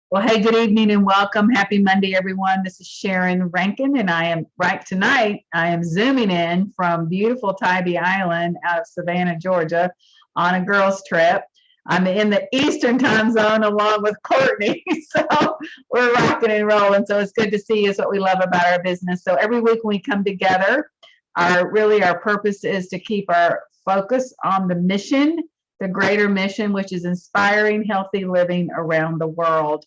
Well, hey, good evening and welcome. Happy Monday, everyone. This is Sharon Rankin, and I am zooming in from beautiful Tybee Island out of Savannah, Georgia, on a girls' trip. I'm in the Eastern time zone along with Courtney, so we're rocking and rolling. So it's good to see is what we love about our business. So every week when we come together, our purpose is to keep our focus on the greater mission, which is inspiring healthy living around the world.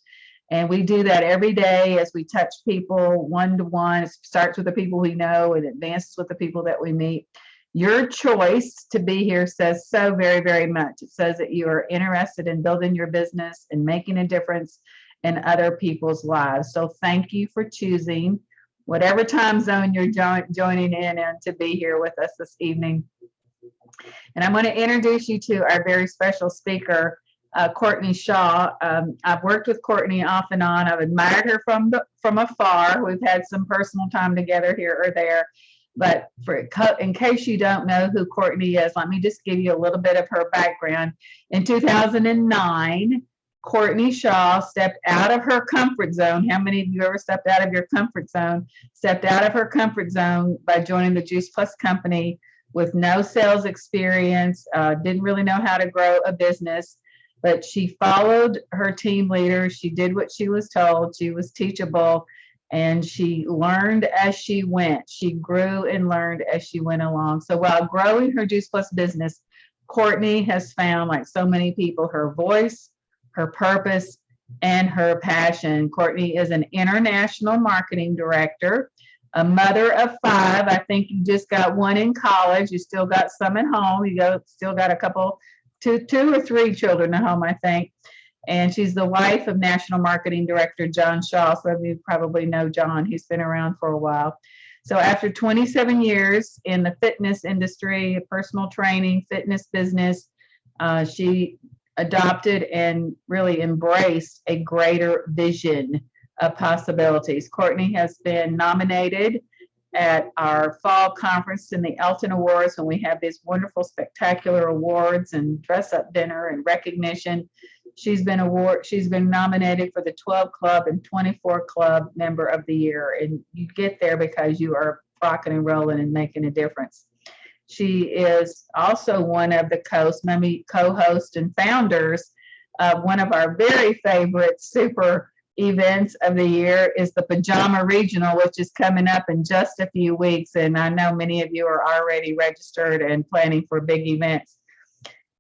And we do that every day as we touch people one to one. It starts with the people we know and advances with the people that we meet. Your choice to be here says so very, very much. It says that you are interested in building your business and making a difference in other people's lives. So thank you for choosing whatever time zone you're joining in and to be here with us this evening. And I'm going to introduce you to our very special speaker, Courtney Shaw. I've worked with Courtney off and on. I've admired her from afar. We've had some personal time together here or there. But in case you don't know who Courtney is, let me just give you a little bit of her background. In 2009, Courtney Shaw stepped out of her comfort zone. How many of you ever stepped out of your comfort zone? Stepped out of her comfort zone by joining the Juice Plus company with no sales experience, didn't really know how to grow a business, but she followed her team leader. She did what she was told. She was teachable, and she learned as she went. She grew and learned as she went along. So while growing her Juice Plus business, Courtney has found, like so many people, her voice, her purpose, and her passion. Courtney is an international marketing director, a mother of 5. I think you just got one in college. You still got some at home. Still got a couple, two or three children at home, I think. And she's the wife of National Marketing Director John Shaw. Some of you probably know John. He's been around for a while. So after 27 years in the fitness industry, personal training, fitness business, she adopted and really embraced a greater vision of possibilities. Courtney has been nominated at our fall conference in the Elton Awards when we have these wonderful, spectacular awards and dress up dinner and recognition. She's been nominated for the 12 Club and 24 Club Member of the Year. And you get there because you are rocking and rolling and making a difference. She is also one of the co-hosts and founders of one of our very favorite super events of the year is the Pajama Regional, which is coming up in just a few weeks. And I know many of you are already registered and planning for big events.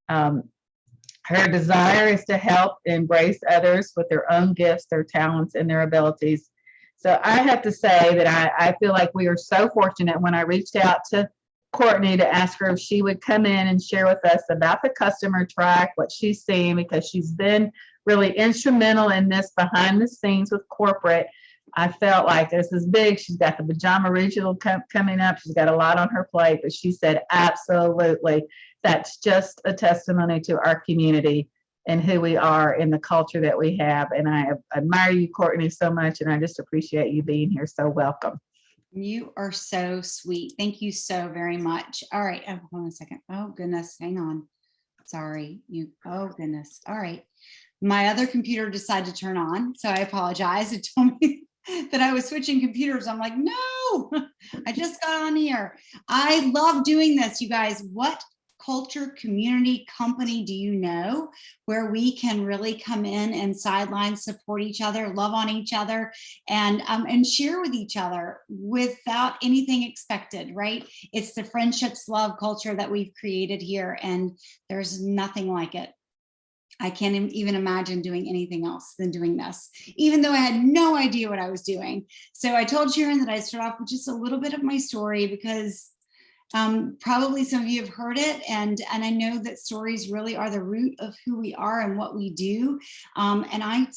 Her desire is to help embrace others with their own gifts, their talents, and their abilities. So I have to say that I feel like we are so fortunate when I reached out to Courtney to ask her if she would come in and share with us about the customer track, what she's seeing, because she's been really instrumental in this behind the scenes with corporate. I felt like this is big. She's got the Pajama Regional coming up. She's got a lot on her plate, but she said, absolutely. That's just a testimony to our community and who we are and the culture that we have. And I admire you, Courtney, so much. And I just appreciate you being here. So welcome. You are so sweet. Thank you so very much. All right. Oh, hold on a second. Oh, goodness. Hang on. Sorry. Oh, goodness. All right. My other computer decided to turn on. So I apologize. It told me that I was switching computers. I'm like, no, I just got on here. I love doing this, you guys. What culture, community, company do you know where we can really come in and sideline, support each other, love on each other, and share with each other without anything expected, right? It's the friendships, love culture that we've created here, and there's nothing like it. I can't even imagine doing anything else than doing this, even though I had no idea what I was doing. So I told Sharon that I'd start off with just a little bit of my story because probably some of you have heard it, and I know that stories really are the root of who we are and what we do. And I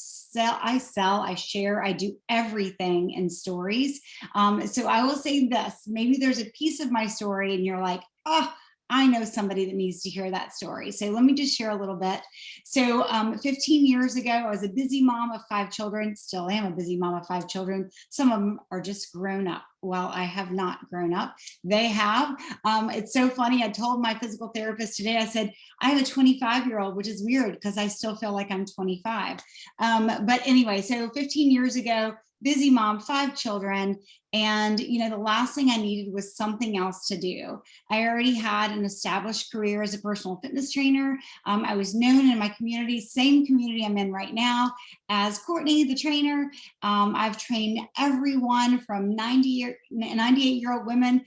share, I do everything in stories. So I will say this, maybe there's a piece of my story and you're like, oh, I know somebody that needs to hear that story. So let me just share a little bit. So 15 years ago, I was a busy mom of 5 children, still am a busy mom of 5 children. Some of them are just grown up. Well, I have not grown up. They have. It's so funny. I told my physical therapist today, I said, I have a 25-year-old, which is weird because I still feel like I'm 25. But anyway, so 15 years ago, busy mom, 5 children. And, the last thing I needed was something else to do. I already had an established career as a personal fitness trainer. I was known in my community, same community I'm in right now as Courtney, the trainer. I've trained everyone from 98-year-old women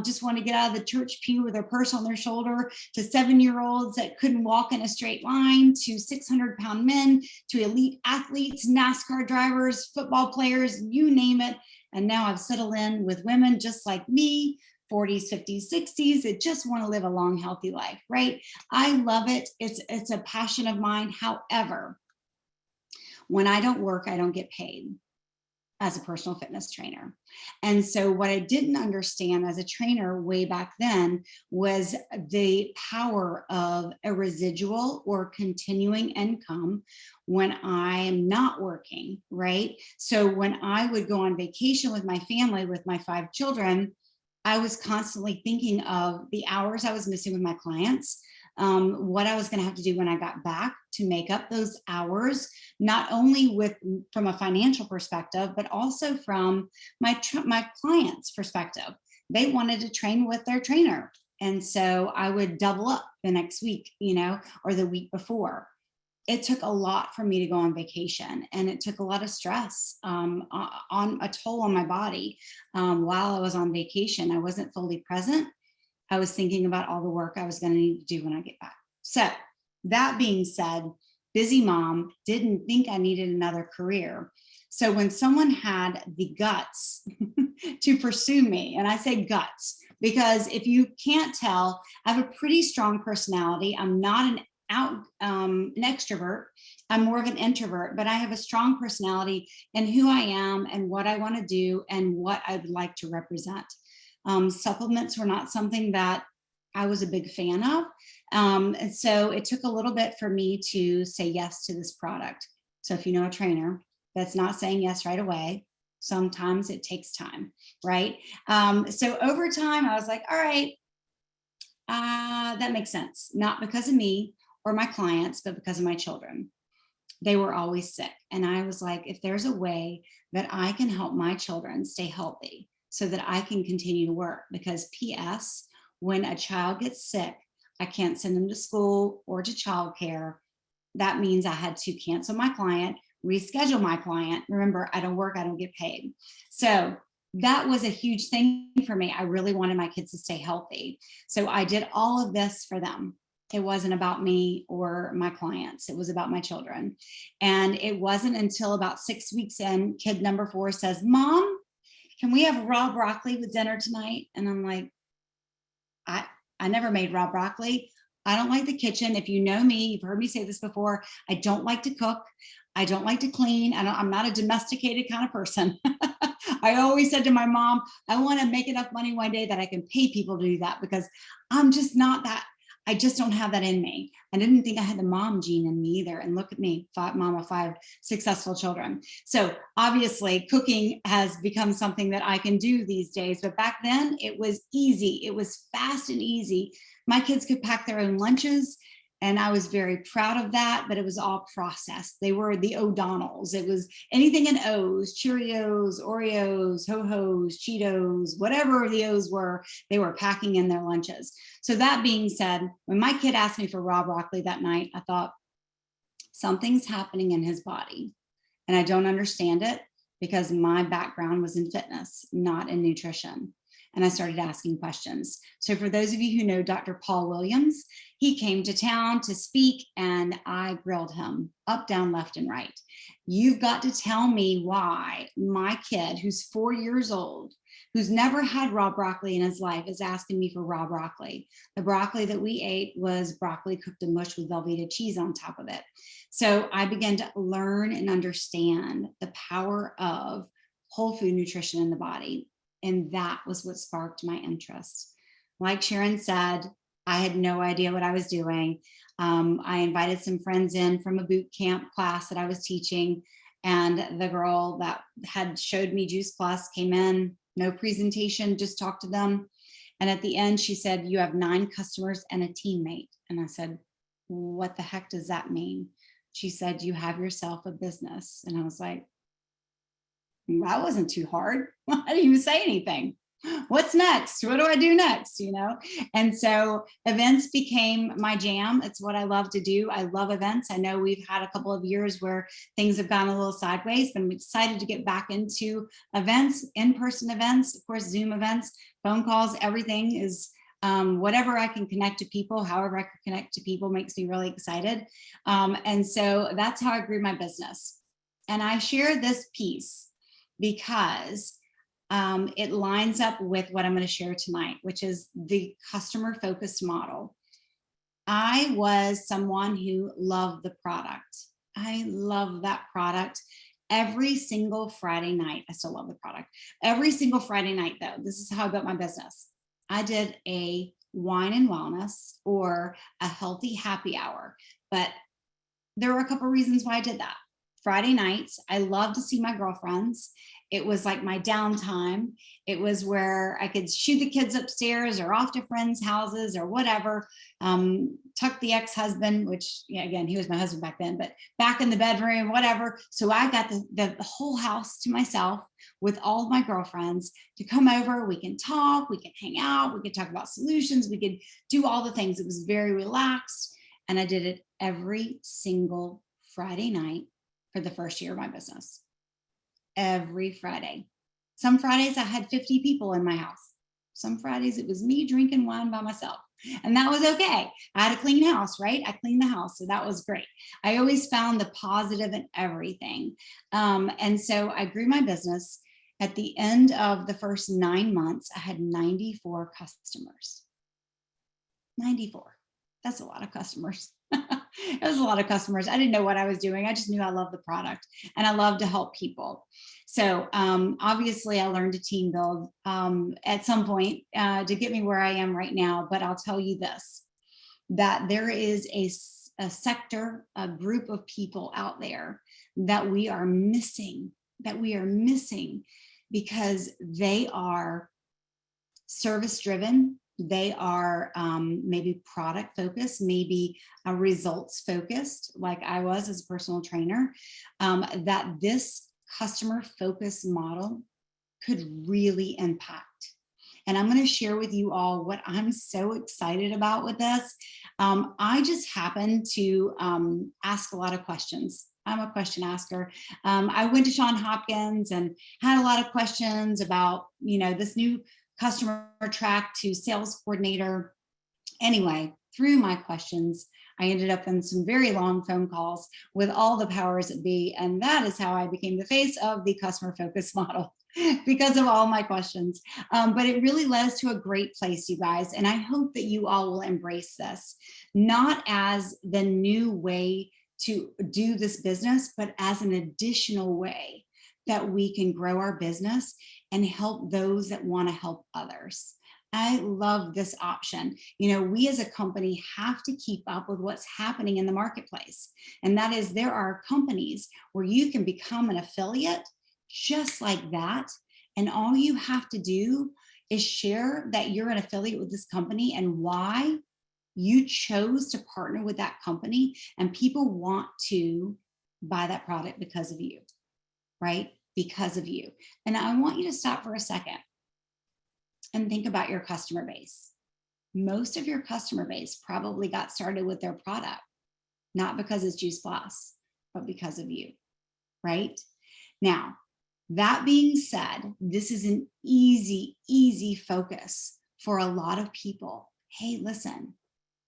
just want to get out of the church pew with their purse on their shoulder, to 7-year-olds that couldn't walk in a straight line, to 600-pound men, to elite athletes, NASCAR drivers, football players, you name it. And now I've settled in with women just like me, 40s, 50s, 60s, that just want to live a long, healthy life, right? I love it. It's a passion of mine. However, when I don't work, I don't get paid as a personal fitness trainer. And so what I didn't understand as a trainer way back then was the power of a residual or continuing income when I am not working, right? So when I would go on vacation with my family, with my 5 children, I was constantly thinking of the hours I was missing with my clients, what I was going to have to do when I got back to make up those hours, not only from a financial perspective, but also from my clients' perspective. They wanted to train with their trainer. And so I would double up the next week, or the week before. It took a lot for me to go on vacation, and it took a lot of stress on a toll on my body while I was on vacation. I wasn't fully present. I was thinking about all the work I was going to need to do when I get back. So that being said, busy mom, didn't think I needed another career. So when someone had the guts to pursue me, and I say guts, because if you can't tell, I have a pretty strong personality. I'm not an extrovert. I'm more of an introvert, but I have a strong personality in who I am and what I want to do and what I would like to represent. Supplements were not something that I was a big fan of. And so it took a little bit for me to say yes to this product. So if you know a trainer that's not saying yes right away, sometimes it takes time, right? So over time, I was like, all right, that makes sense. Not because of me or my clients, but because of my children. They were always sick. And I was like, if there's a way that I can help my children stay healthy so that I can continue to work, because PS, when a child gets sick, I can't send them to school or to childcare. That means I had to cancel my client, reschedule my client. Remember, I don't work, I don't get paid. So that was a huge thing for me. I really wanted my kids to stay healthy. So I did all of this for them. It wasn't about me or my clients. It was about my children. And it wasn't until about 6 weeks in, kid number 4 says, Mom, can we have raw broccoli with dinner tonight? And I'm like, I never made raw broccoli. I don't like the kitchen. If you know me, you've heard me say this before. I don't like to cook. I don't like to clean. I'm not a domesticated kind of person. I always said to my mom, I want to make enough money one day that I can pay people to do that, because I'm just not that. I just don't have that in me. I didn't think I had the mom gene in me either. And look at me, mom of 5 successful children. So obviously cooking has become something that I can do these days. But back then it was easy. It was fast and easy. My kids could pack their own lunches, and I was very proud of that, but it was all processed. They were the O'Donnells. It was anything in O's, Cheerios, Oreos, Ho-Hos, Cheetos, whatever the O's were, they were packing in their lunches. So that being said, when my kid asked me for raw broccoli that night, I thought, something's happening in his body. And I don't understand it, because my background was in fitness, not in nutrition. And I started asking questions. So for those of you who know Dr. Paul Williams, he came to town to speak, and I grilled him up, down, left, and right. You've got to tell me why my kid, who's 4 years old, who's never had raw broccoli in his life, is asking me for raw broccoli. The broccoli that we ate was broccoli cooked in mush with Velveeta cheese on top of it. So I began to learn and understand the power of whole food nutrition in the body. And that was what sparked my interest. Like Sharon said, I had no idea what I was doing. I invited some friends in from a boot camp class that I was teaching, and the girl that had showed me Juice Plus came in, no presentation, just talk to them. And at the end, she said, you have 9 customers and a teammate. And I said, what the heck does that mean? She said, you have yourself a business. And I was like, that wasn't too hard. I didn't even say anything. What's next? What do I do next? You know? And so events became my jam. It's what I love to do. I love events. I know we've had a couple of years where things have gone a little sideways, but I'm excited to get back into events, in-person events, of course, Zoom events, phone calls, everything is whatever I can connect to people, however I can connect to people makes me really excited. And so that's how I grew my business. And I share this piece because it lines up with what I'm going to share tonight, which is the customer focused model. I was someone who loved the product. I love that product. Every single Friday night, I still love the product. Every single Friday night, though, this is how I built my business. I did a wine and wellness or a healthy happy hour, but there were a couple of reasons why I did that. Friday nights, I love to see my girlfriends. It was like my downtime. It was where I could shoo the kids upstairs or off to friends' houses or whatever. Tuck the ex-husband, which, yeah, again, he was my husband back then, but back in the bedroom, whatever. So I got the whole house to myself with all of my girlfriends to come over. We can talk, we can hang out, we could talk about solutions, we could do all the things. It was very relaxed. And I did it every single Friday night for the first year of my business. Every Friday. Some Fridays I had 50 people in my house. Some Fridays it was me drinking wine by myself. And that was okay. I had a clean house, right? I cleaned the house. So that was great. I always found the positive in everything. And so I grew my business. At the end of the first 9 months, I had 94 customers. 94. That's a lot of customers. It was a lot of customers. I didn't know what I was doing. I just knew I loved the product and I love to help people. So obviously I learned to team build at some point to get me where I am right now. But I'll tell you this, that there is a sector, a group of people out there that we are missing because they are service driven. They are maybe product focused, maybe results focused, like I was as a personal trainer, that this customer focused model could really impact. And I'm going to share with you all what I'm so excited about with this. I just happen to ask a lot of questions. I'm a question asker. I went to Johns Hopkins and had a lot of questions about, this new customer track to sales coordinator. Anyway, through my questions, I ended up in some very long phone calls with all the powers that be. And that is how I became the face of the customer focused model because of all my questions. But it really led us to a great place, you guys. And I hope that you all will embrace this, not as the new way to do this business, but as an additional way that we can grow our business and help those that want to help others. I love this option. We as a company have to keep up with what's happening in the marketplace. And that is, there are companies where you can become an affiliate just like that. And all you have to do is share that you're an affiliate with this company and why you chose to partner with that company. And people want to buy that product because of you, right? Because of you. And I want you to stop for a second and think about your customer base. Most of your customer base probably got started with their product, not because it's Juice Plus, but because of you, right? Now, that being said, this is an easy focus for a lot of people. Hey, listen,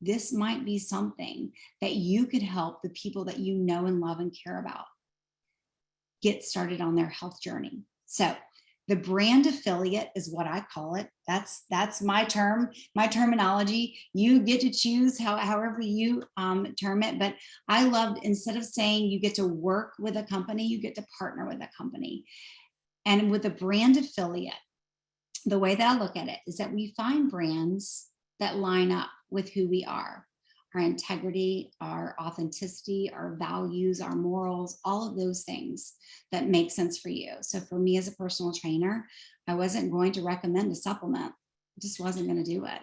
this might be something that you could help the people that you know and love and care about get started on their health journey. So the brand affiliate is what I call it. That's my term, my terminology. You get to choose however you term it. But I loved, instead of saying you get to work with a company, you get to partner with a company. And with a brand affiliate, the way that I look at it is that we find brands that line up with who we are. our integrity, our authenticity, our values, our morals, all of those things that make sense for you. So for me as a personal trainer, I wasn't going to recommend a supplement. I just wasn't going to do it.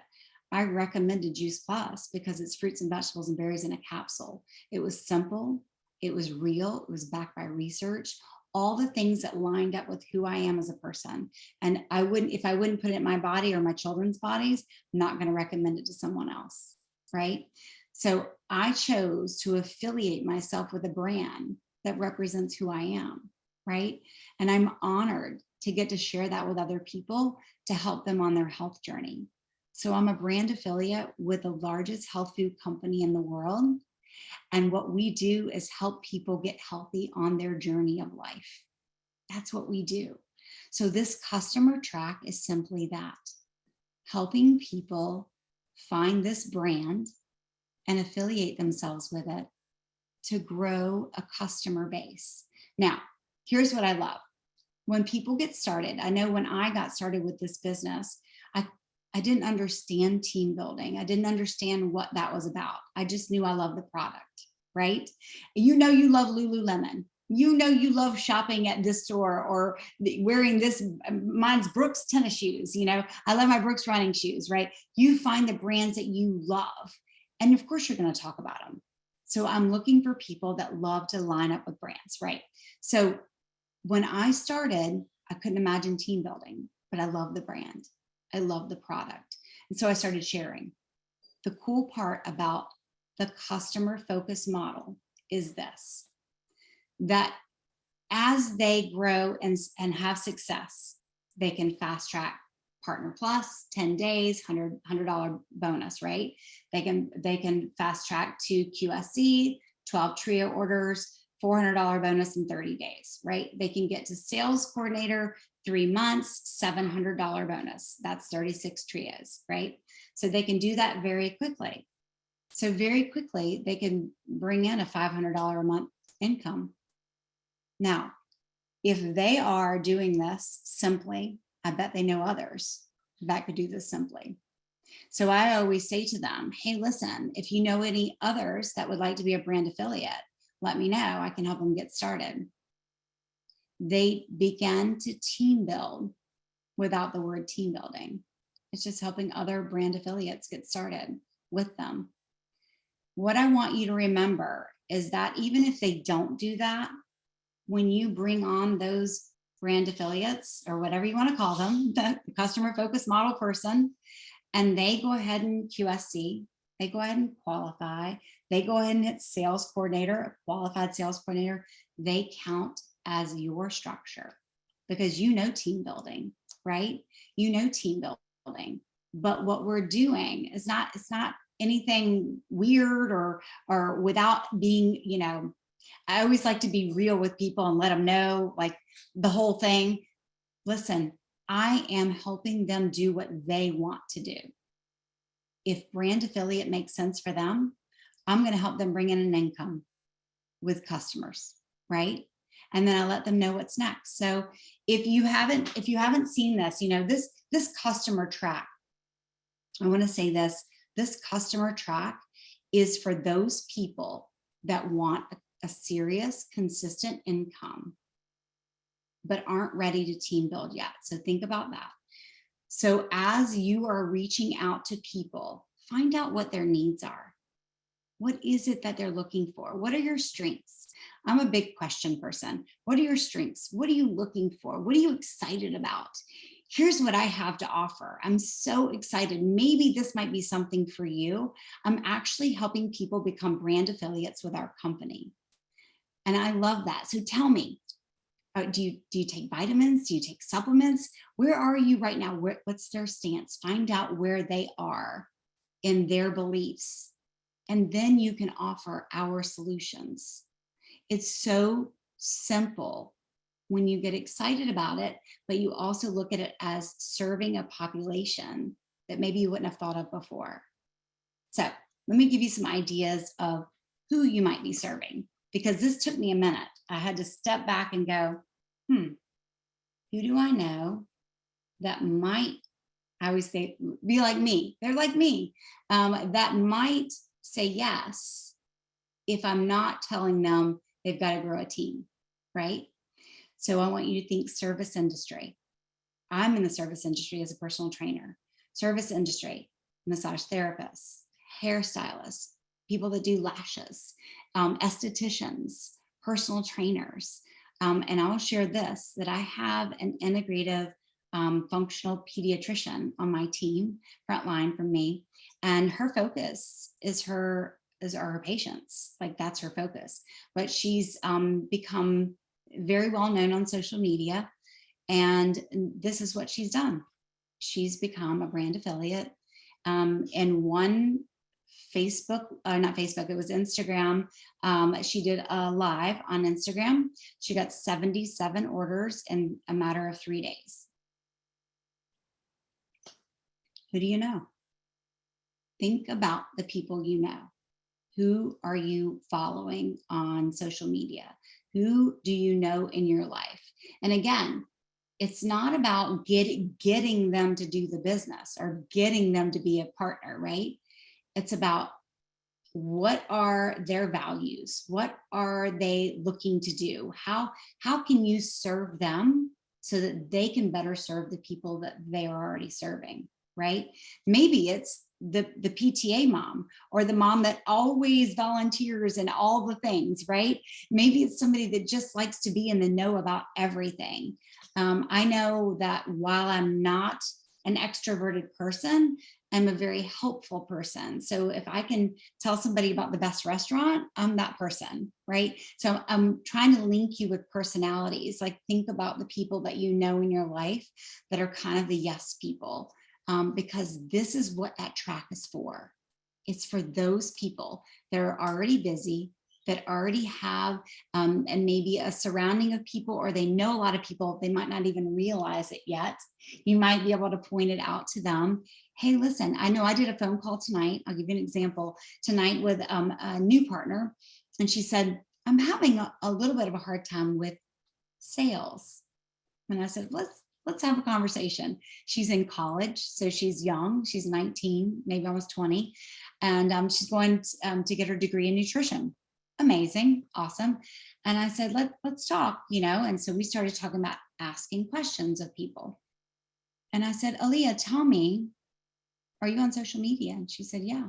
I recommended Juice Plus because it's fruits and vegetables and berries in a capsule. It was simple. It was real. It was backed by research. All the things that lined up with who I am as a person. And if I wouldn't put it in my body or my children's bodies, I'm not going to recommend it to someone else. Right. So I chose to affiliate myself with a brand that represents who I am. Right. And I'm honored to get to share that with other people to help them on their health journey. So I'm a brand affiliate with the largest health food company in the world. And what we do is help people get healthy on their journey of life. That's what we do. So this customer track is simply that, helping people find this brand and affiliate themselves with it to grow a customer base. Now, here's what I love. When people get started, I know when I got started with this business, I didn't understand team building. I didn't understand what that was about. I just knew I loved the product, right? You know, you love Lululemon. You know, you love shopping at this store or wearing this, mine's Brooks tennis shoes. You know, I love my Brooks running shoes, right? You find the brands that you love. And of course, you're going to talk about them. So I'm looking for people that love to line up with brands, right? So when I started, I couldn't imagine team building, but I love the brand. I love the product. And so I started sharing. The cool part about the customer focused model is this, that as they grow and have success, they can fast track Partner Plus, 10 days, $100 bonus, right? They can fast track to QSC, 12 trio orders, $400 bonus in 30 days, right? They can get to sales coordinator, 3 months, $700 bonus. That's 36 trios, right? So they can do that very quickly. So very quickly, they can bring in a $500 a month income. Now, if they are doing this simply, I bet they know others that could do this simply. So I always say to them, hey, listen, if you know any others that would like to be a brand affiliate, let me know. I can help them get started. They began to team build without the word team building. It's just helping other brand affiliates get started with them. What I want you to remember is that even if they don't do that, when you bring on those brand affiliates or whatever you want to call them, the customer focused model person, and they go ahead and QSC, they go ahead and qualify, they go ahead and hit sales coordinator, a qualified sales coordinator, they count as your structure because you know team building, right? You know team building, but what we're doing is it's not anything weird or without being, you know, I always like to be real with people and let them know like the whole thing. Listen, I am helping them do what they want to do. If brand affiliate makes sense for them, I'm going to help them bring in an income with customers, right? And then I let them know what's next. So if you haven't seen this, you know, this customer track, I want to say this customer track is for those people that want a serious, consistent income, but aren't ready to team build yet. So think about that. So as you are reaching out to people, find out what their needs are. What is it that they're looking for? What are your strengths? I'm a big question person. What are your strengths? What are you looking for? What are you excited about? Here's what I have to offer. I'm so excited. Maybe this might be something for you. I'm actually helping people become brand affiliates with our company. And I love that. So tell me, do you take vitamins? Do you take supplements? Where are you right now? What's their stance? Find out where they are in their beliefs. And then you can offer our solutions. It's so simple when you get excited about it, but you also look at it as serving a population that maybe you wouldn't have thought of before. So let me give you some ideas of who you might be serving, because this took me a minute. I had to step back and go, who do I know that might, I always say, be like me. They're like me, that might say yes if I'm not telling them they've got to grow a team, right? So I want you to think service industry. I'm in the service industry as a personal trainer. Service industry, massage therapists, hairstylists, people that do lashes, estheticians, personal trainers. And I will share this, that I have an integrative functional pediatrician on my team, frontline from me, and her focus is are her patients. Like, that's her focus. But she's become very well known on social media, and this is what she's done. She's become a brand affiliate. And one Facebook, not Facebook, it was Instagram. She did a live on Instagram. She got 77 orders in a matter of 3 days. Who do you know? Think about the people you know. Who are you following on social media? Who do you know in your life? And again, it's not about getting them to do the business or getting them to be a partner, right? It's about, what are their values? What are they looking to do? How can you serve them so that they can better serve the people that they are already serving, right? Maybe it's the PTA mom, or the mom that always volunteers and all the things, right? Maybe it's somebody that just likes to be in the know about everything. I know that while I'm not an extroverted person, I'm a very helpful person. So if I can tell somebody about the best restaurant, I'm that person, right? So I'm trying to link you with personalities. Like, think about the people that you know in your life that are kind of the yes people, because this is what that track is for. It's for those people that are already busy, that already have and maybe a surrounding of people, or they know a lot of people. They might not even realize it yet. You might be able to point it out to them. Hey, listen, I know I did a phone call tonight. I'll give you an example tonight with a new partner. And she said, I'm having a little bit of a hard time with sales. And I said, let's have a conversation. She's in college, so she's young. She's 19, maybe almost 20. And she's going to get her degree in nutrition. Amazing, awesome. And I said, let's talk, and so we started talking about asking questions of people. And I said, Aaliyah, tell me, are you on social media? And she said, yeah,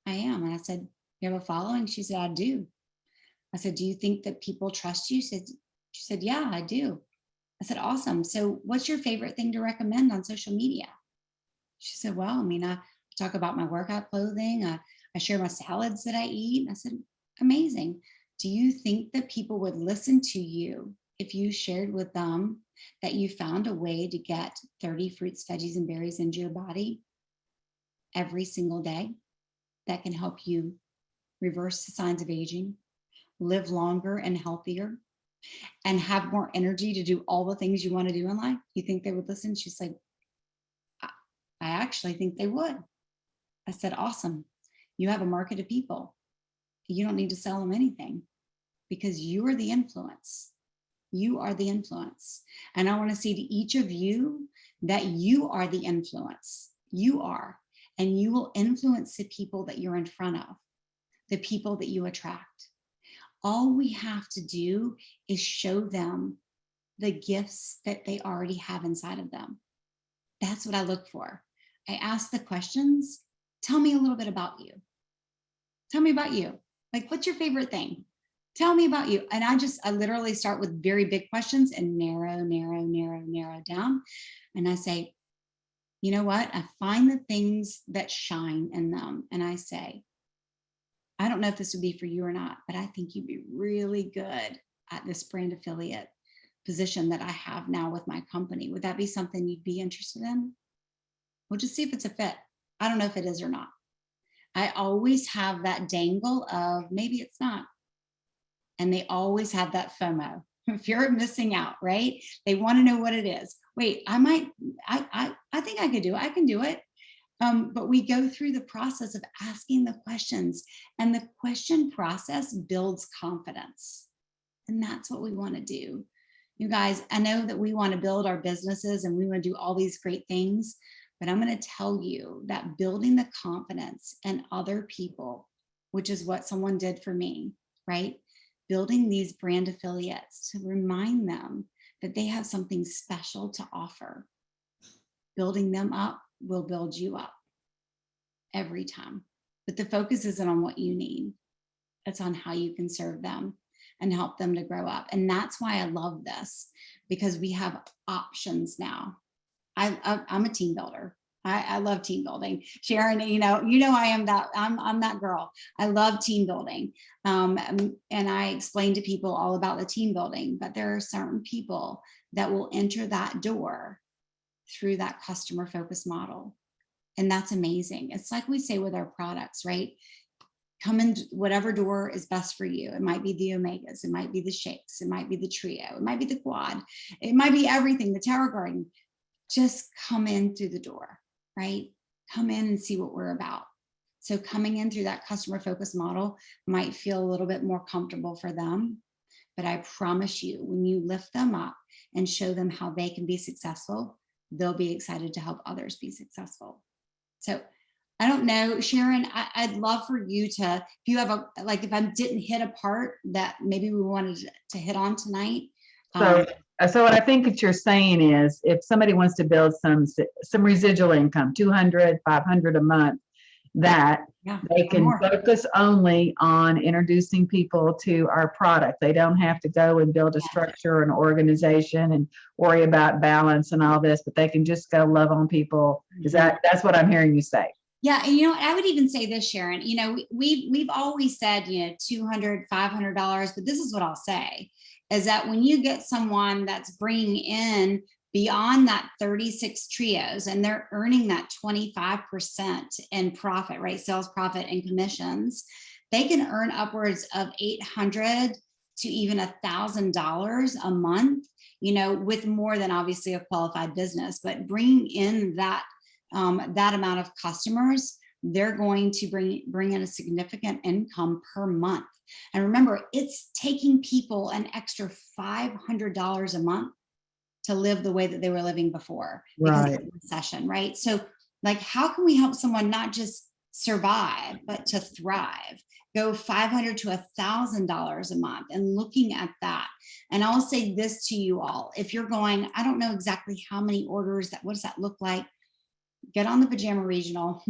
I am. And I said, you have a following? She said, I do. I said, do you think that people trust you? She said, yeah, I do. I said, awesome. So what's your favorite thing to recommend on social media? She said, well, I talk about my workout clothing. I share my salads that I eat. I said, amazing. Do you think that people would listen to you if you shared with them that you found a way to get 30 fruits, veggies, and berries into your body every single day that can help you reverse the signs of aging, live longer and healthier, and have more energy to do all the things you want to do in life? You think they would listen? She's like, I actually think they would. I said, awesome. You have a market of people. You don't need to sell them anything, because you are the influence. You are the influence. And I want to say to each of you that you are the influence. You are. And you will influence the people that you're in front of, the people that you attract. All we have to do is show them the gifts that they already have inside of them. That's what I look for. I ask the questions. Tell me a little bit about you. Tell me about you. Like, what's your favorite thing? Tell me about you. And I literally start with very big questions and narrow down. And I say, you know what? I find the things that shine in them. And I say, I don't know if this would be for you or not, but I think you'd be really good at this brand affiliate position that I have now with my company. Would that be something you'd be interested in? We'll just see if it's a fit. I don't know if it is or not. I always have that dangle of maybe it's not. And they always have that FOMO, fear of missing out, right? They want to know what it is. Wait, I think I could do it. I can do it. But we go through the process of asking the questions, and the question process builds confidence. And that's what we want to do. You guys, I know that we want to build our businesses and we want to do all these great things, but I'm going to tell you that building the confidence in other people which is what someone did for me, right? Building these brand affiliates to remind them that they have something special to offer. Building them up will build you up every time. But the focus isn't on what you need. It's on how you can serve them and help them to grow up. And that's why I love this, because we have options now. I'm a team builder. I love team building. Sharon, I am that. I'm that girl. I love team building. And I explain to people all about the team building, but there are certain people that will enter that door through that customer focused model. And that's amazing. It's like we say with our products, right? Come in whatever door is best for you. It might be the omegas, it might be the shakes, it might be the trio, it might be the quad, it might be everything, the tower garden. Just come in through the door, right? Come in and see what we're about. So coming in through that customer focused model might feel a little bit more comfortable for them, but I promise you, when you lift them up and show them how they can be successful, they'll be excited to help others be successful. So I don't know, Sharon, I'd love for you to, if you have if I didn't hit a part that maybe we wanted to hit on tonight. So what I think that you're saying is, if somebody wants to build some residual income, 200, 500 a month, that they can focus only on introducing people to our product. They don't have to go and build a structure, an organization, and worry about balance and all this, but they can just go love on people. That's what I'm hearing you say? Yeah. And, I would even say this, Sharon, we've always said, $200, $500, but this is what I'll say, is that when you get someone that's bringing in beyond that 36 trios and they're earning that 25% in profit, right? Sales profit and commissions, they can earn upwards of $800 to even $1,000 a month, with more than obviously a qualified business, but bringing in that amount of customers, they're going to bring in a significant income per month. And remember, it's taking people an extra $500 a month to live the way that they were living before because of the recession, right? So how can we help someone not just survive, but to thrive? Go $500 to $1,000 a month and looking at that. And I'll say this to you all, if you're going, I don't know exactly how many orders, what does that look like? Get on the Pajama Regional.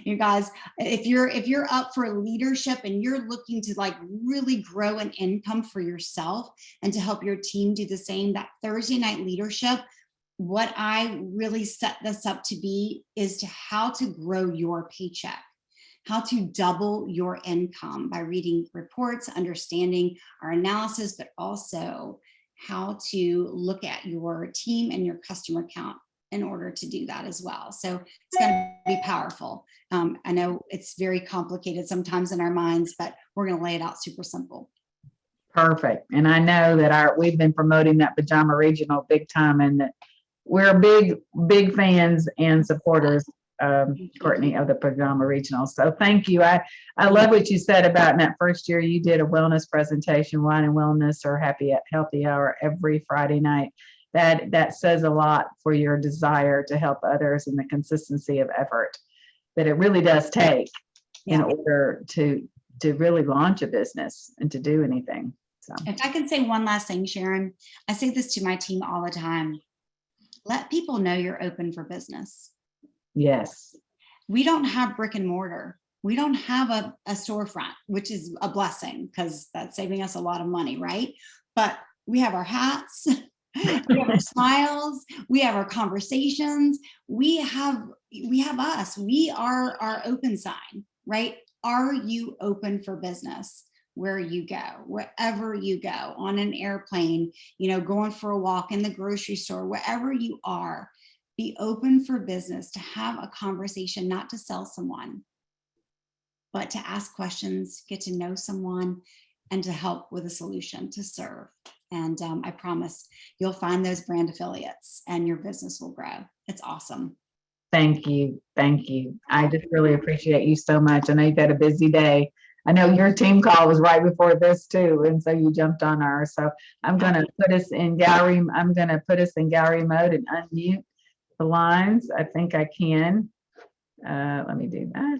You guys, if you're up for leadership and you're looking to really grow an income for yourself and to help your team do the same, that Thursday night leadership, what I really set this up to be is how to grow your paycheck, how to double your income by reading reports, understanding our analysis, but also how to look at your team and your customer count in order to do that as well. So it's going to be powerful. I know it's very complicated sometimes in our minds, but we're going to lay it out super simple. Perfect. And I know that we've been promoting that Pajama Regional big time, and that we're big fans and supporters, Courtney, of the Pajama Regional. So thank you. I love what you said about in that first year you did a wellness presentation, wine and wellness, or healthy hour every Friday night. That says a lot for your desire to help others and the consistency of effort that it really does take in order to really launch a business and to do anything. So if I can say one last thing, Sharon, I say this to my team all the time. Let people know you're open for business. Yes. We don't have brick and mortar. We don't have a storefront, which is a blessing because that's saving us a lot of money, right? But we have our hats. We have our smiles, we have our conversations, we have us, we are our open sign, right? Are you open for business where you go, wherever you go, on an airplane, going for a walk in the grocery store, wherever you are, be open for business, to have a conversation, not to sell someone, but to ask questions, get to know someone, and to help with a solution, to serve. And I promise you'll find those brand affiliates and your business will grow. It's awesome. Thank you. Thank you. I just really appreciate you so much. I know you've had a busy day. I know your team call was right before this too. And so you jumped on ours. So I'm going to put us in gallery. I'm going to put us in gallery mode and unmute the lines. I think I can. Let me do that.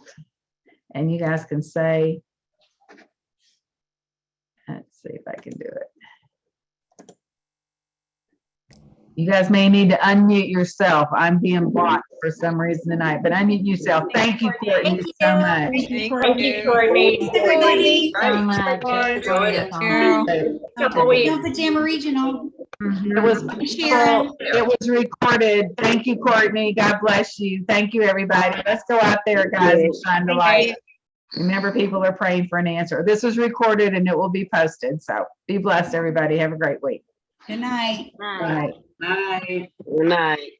And you guys can say, let's see if I can do it. You guys may need to unmute yourself. I'm being blocked for some reason tonight, but unmute yourself. Thank you, Courtney, so much. Thank you, Thank you, Courtney. Thanks, everybody. Right. So much. Enjoyed it. Don't forget Pajama Regional. It was Sharon. it was recorded. Thank you, Courtney. God bless you. Thank you, everybody. Let's go out there, guys, and shine the light. Remember, people are praying for an answer. This was recorded and it will be posted. So be blessed, everybody. Have a great week. Good night. Bye. Good night.